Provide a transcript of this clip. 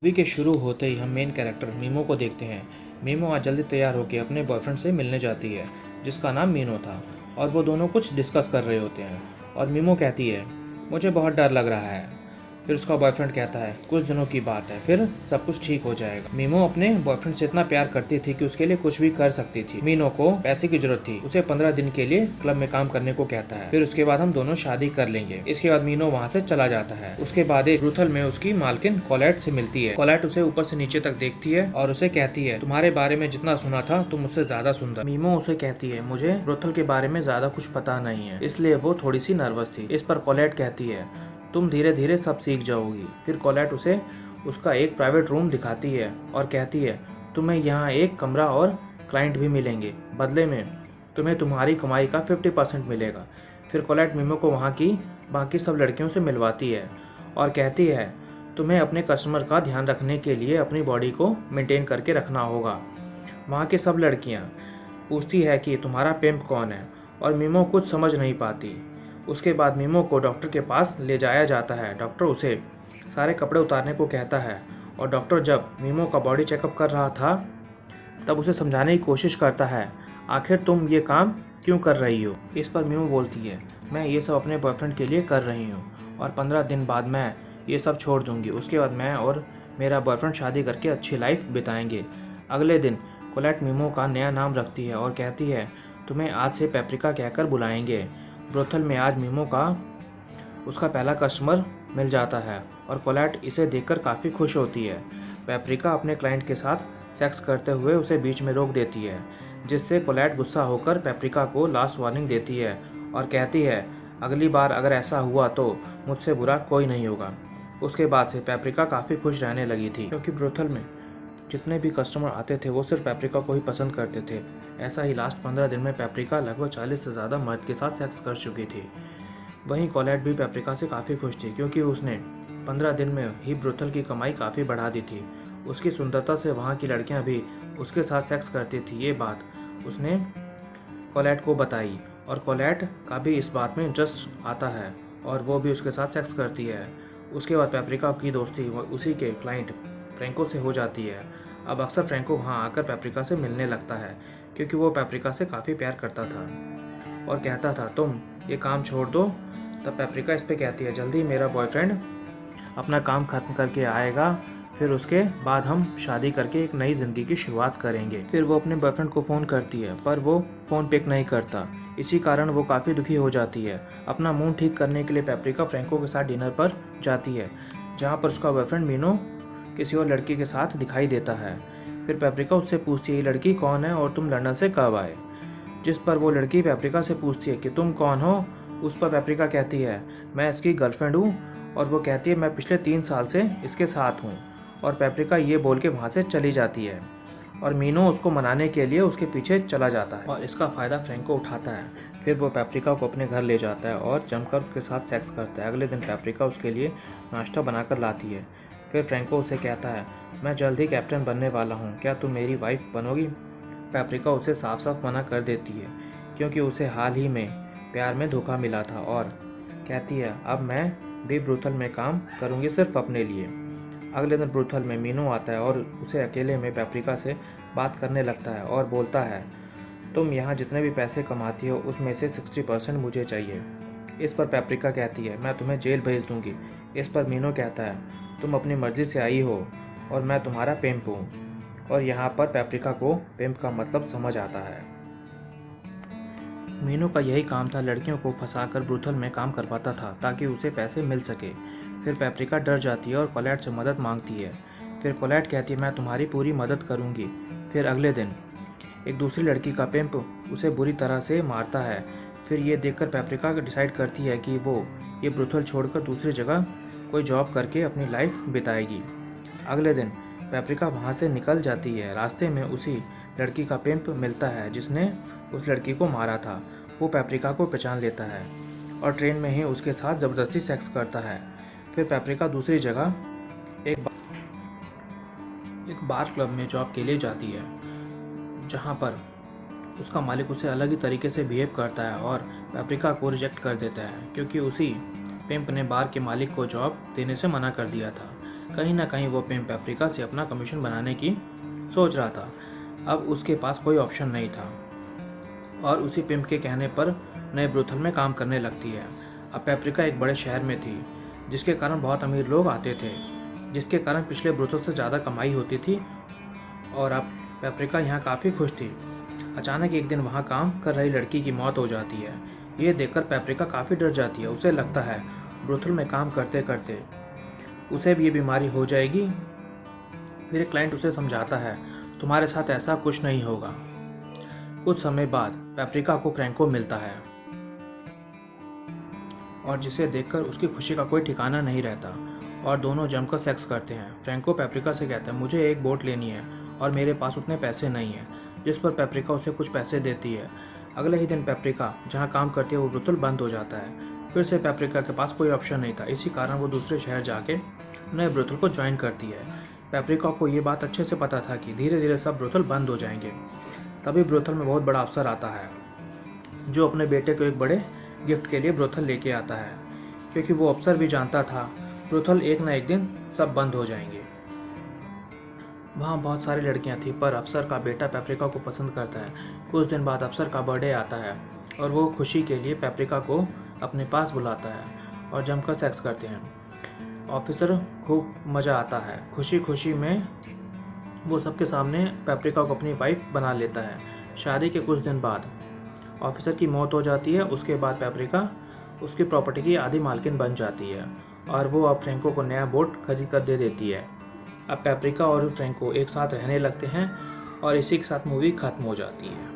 Movie के शुरू होते ही हम मेन कैरेक्टर मीमो को देखते हैं। मीमो आज जल्दी तैयार होकर अपने बॉयफ्रेंड से मिलने जाती है, जिसका नाम मीनो था, और वो दोनों कुछ डिस्कस कर रहे होते हैं। और मीमो कहती है, मुझे बहुत डर लग रहा है। फिर उसका बॉयफ्रेंड कहता है, कुछ दिनों की बात है, फिर सब कुछ ठीक हो जाएगा। मीमो अपने बॉयफ्रेंड से इतना प्यार करती थी कि उसके लिए कुछ भी कर सकती थी। मीनो को पैसे की जरूरत थी, उसे 15 दिन के लिए क्लब में काम करने को कहता है। फिर उसके बाद हम दोनों शादी कर लेंगे। इसके बाद मीनो वहाँ से चला जाता है। उसके बाद एक ब्रूथल में उसकी मालकिन कोलेट से मिलती है। कोलेट उसे ऊपर से नीचे तक देखती है और उसे कहती है, तुम्हारे बारे में जितना सुना था तुम मुझसे ज्यादा सुंदर। मीमो उसे कहती है, मुझे ब्रूथल के बारे में ज्यादा कुछ पता नहीं है, इसलिए वो थोड़ी सी नर्वस थी। इस पर कोलेट कहती है, तुम धीरे धीरे सब सीख जाओगी। फिर कोलेट उसे उसका एक प्राइवेट रूम दिखाती है और कहती है, तुम्हें यहाँ एक कमरा और क्लाइंट भी मिलेंगे, बदले में तुम्हें तुम्हारी कमाई का 50% मिलेगा। फिर कोलेट मीमो को वहाँ की बाकी सब लड़कियों से मिलवाती है और कहती है, तुम्हें अपने कस्टमर का ध्यान रखने के लिए अपनी बॉडी को मेंटेन करके रखना होगा। वहाँ की सब लड़कियाँ पूछती है कि तुम्हारा पिम्प कौन है, और मीमो कुछ समझ नहीं पाती। उसके बाद मीमो को डॉक्टर के पास ले जाया जाता है। डॉक्टर उसे सारे कपड़े उतारने को कहता है, और डॉक्टर जब मीमो का बॉडी चेकअप कर रहा था तब उसे समझाने की कोशिश करता है, आखिर तुम ये काम क्यों कर रही हो। इस पर मीमो बोलती है, मैं ये सब अपने बॉयफ्रेंड के लिए कर रही हूँ, और 15 दिन बाद मैं ये सब छोड़ दूँगी। उसके बाद मैं और मेरा बॉयफ्रेंड शादी करके अच्छी लाइफ बिताएंगे। अगले दिन कोलेट मीमो का नया नाम रखती है और कहती है, तुम्हें आज से पेप्रिका कहकर बुलाएंगे। ब्रोथल में आज मीमो का उसका पहला कस्टमर मिल जाता है और कोलेट इसे देखकर काफ़ी खुश होती है। पेप्रिका अपने क्लाइंट के साथ सेक्स करते हुए उसे बीच में रोक देती है, जिससे कोलेट गुस्सा होकर पेप्रिका को लास्ट वार्निंग देती है और कहती है, अगली बार अगर ऐसा हुआ तो मुझसे बुरा कोई नहीं होगा। उसके बाद से पेप्रिका काफ़ी खुश रहने लगी थी, क्योंकि ब्रोथल में जितने भी कस्टमर आते थे वो सिर्फ पेप्रिका को ही पसंद करते थे। ऐसा ही लास्ट 15 दिन में पेप्रिका लगभग 40 से ज़्यादा मर्द के साथ सेक्स कर चुकी थी। वहीं कोलेट भी पेप्रिका से काफ़ी खुश थी, क्योंकि उसने 15 दिन में ही ब्रोथल की कमाई काफ़ी बढ़ा दी थी। उसकी सुंदरता से वहाँ की लड़कियाँ भी उसके साथ सेक्स करती थी। ये बात उसने कोलेट को बताई, और कोलेट का भी इस बात में इंटरेस्ट आता है और वो भी उसके साथ सेक्स करती है। उसके बाद पेप्रिका की दोस्ती उसी के क्लाइंट फ्रैंको से हो जाती है। अब अक्सर फ्रैंको वहाँ आकर पेप्रिका से मिलने लगता है, क्योंकि वो पेप्रिका से काफ़ी प्यार करता था और कहता था, तुम ये काम छोड़ दो। तब पेप्रिका इस पे कहती है, जल्दी मेरा बॉयफ्रेंड अपना काम खत्म करके आएगा, फिर उसके बाद हम शादी करके एक नई ज़िंदगी की शुरुआत करेंगे। फिर वो अपने बॉयफ्रेंड को फ़ोन करती है, पर वो फ़ोन पिक नहीं करता। इसी कारण वो काफ़ी दुखी हो जाती है। अपना मूड ठीक करने के लिए पेप्रिका फ्रैंको के साथ डिनर पर जाती है, जहाँ पर उसका बॉयफ्रेंड मीनो किसी और लड़की के साथ दिखाई देता है। फिर पेप्रिका उससे पूछती है, ये लड़की कौन है और तुम लंदन से कब आए। जिस पर वो लड़की पेप्रिका से पूछती है कि तुम कौन हो। उस पर पेप्रिका कहती है, मैं इसकी गर्लफ्रेंड हूँ, और वो कहती है, मैं पिछले 3 साल से इसके साथ हूँ। और पेप्रिका ये बोल के वहाँ से चली जाती है, और मीनो उसको मनाने के लिए उसके पीछे चला जाता है, और इसका फ़ायदा फ्रैंको उठाता है। फिर वो पेप्रिका को अपने घर ले जाता है और जमकर उसके साथ सेक्स करता है। अगले दिन पेप्रिका उसके लिए नाश्ता बनाकर लाती है। फिर फ्रैंको उसे कहता है, मैं जल्द ही कैप्टन बनने वाला हूँ, क्या तुम मेरी वाइफ बनोगी। पेप्रिका उसे साफ साफ मना कर देती है, क्योंकि उसे हाल ही में प्यार में धोखा मिला था, और कहती है, अब मैं भी ब्रूथल में काम करूँगी सिर्फ अपने लिए। अगले दिन ब्रूथल में मीनो आता है और उसे अकेले में पेप्रिका से बात करने लगता है और बोलता है, तुम यहाँ जितने भी पैसे कमाती हो उसमें से 60% मुझे चाहिए। इस पर पेप्रिका कहती है, मैं तुम्हें जेल भेज दूँगी। इस पर मीनो कहता है, तुम अपनी मर्ज़ी से आई हो और मैं तुम्हारा पिम्प हूँ। और यहाँ पर पेप्रिका को पिम्प का मतलब समझ आता है। मीनो का यही काम था, लड़कियों को फंसाकर ब्रूथल में काम करवाता था ताकि उसे पैसे मिल सके। फिर पेप्रिका डर जाती है और कोलेट से मदद मांगती है। फिर कोलेट कहती है, मैं तुम्हारी पूरी मदद करूँगी। फिर अगले दिन एक दूसरी लड़की का पिम्प उसे बुरी तरह से मारता है। फिर ये देखकर पेप्रिका डिसाइड करती है कि वो ये ब्रूथल छोड़कर दूसरी जगह कोई जॉब करके अपनी लाइफ बिताएगी। अगले दिन पेप्रिका वहाँ से निकल जाती है। रास्ते में उसी लड़की का पिम्प मिलता है जिसने उस लड़की को मारा था। वो पेप्रिका को पहचान लेता है और ट्रेन में ही उसके साथ ज़बरदस्ती सेक्स करता है। फिर पेप्रिका दूसरी जगह एक बार क्लब में जॉब के लिए जाती है, जहाँ पर उसका मालिक उसे अलग ही तरीके से बिहेव करता है और पेप्रिका को रिजेक्ट कर देता है, क्योंकि उसी पिम्प ने बार के मालिक को जॉब देने से मना कर दिया था। कहीं ना कहीं वो पेपरिका से अपना कमीशन बनाने की सोच रहा था। अब उसके पास कोई ऑप्शन नहीं था और उसी पिम्प के कहने पर नए ब्रोथल में काम करने लगती है। अब पेपरिका एक बड़े शहर में थी, जिसके कारण बहुत अमीर लोग आते थे, जिसके कारण पिछले ब्रोथल से ज़्यादा कमाई होती थी और अब पेपरिका यहाँ काफ़ी खुश थी। अचानक एक दिन वहाँ काम कर रही लड़की की मौत हो जाती है। ये देखकर पेपरिका काफ़ी डर जाती है। उसे लगता है ब्रोथल में काम करते करते उसे भी ये बीमारी हो जाएगी। फिर एक क्लाइंट उसे समझाता है, तुम्हारे साथ ऐसा कुछ नहीं होगा। कुछ समय बाद पेपरिका को फ्रैंको मिलता है और जिसे देखकर उसकी खुशी का कोई ठिकाना नहीं रहता और दोनों जमकर सेक्स करते हैं। फ्रैंको पेपरिका से कहता है, मुझे एक बोट लेनी है और मेरे पास उतने पैसे नहीं हैं, जिस पर पेपरिका उसे कुछ पैसे देती है। अगले ही दिन पेपरिका जहाँ काम करती है वो ब्रोथल बंद हो जाता है। फिर से पेपरिका के पास कोई ऑप्शन नहीं था, इसी कारण वो दूसरे शहर जाके नए ब्रोथल को ज्वाइन करती है। पेपरिका को ये बात अच्छे से पता था कि धीरे धीरे सब ब्रोथल बंद हो जाएंगे। तभी ब्रोथल में बहुत बड़ा अफसर आता है, जो अपने बेटे को एक बड़े गिफ्ट के लिए ब्रोथल लेके आता है, क्योंकि वो अफसर भी जानता था ब्रोथल एक ना एक दिन सब बंद हो जाएंगे। वहाँ बहुत सारी लड़कियाँ थी, पर अफसर का बेटा पेपरिका को पसंद करता है। कुछ दिन बाद अफसर का बर्थडे आता है और वो खुशी के लिए पेपरिका को अपने पास बुलाता है और जमकर सेक्स करते हैं। ऑफिसर खूब मज़ा आता है। खुशी खुशी में वो सबके सामने पेपरिका को अपनी वाइफ बना लेता है। शादी के कुछ दिन बाद ऑफिसर की मौत हो जाती है। उसके बाद पेपरिका उसकी प्रॉपर्टी की आधी मालकिन बन जाती है और वो अब फ्रैंको को नया बोट खरीद कर दे देती है। अब पेपरिका और फ्रैंको एक साथ रहने लगते हैं और इसी के साथ मूवी खत्म हो जाती है।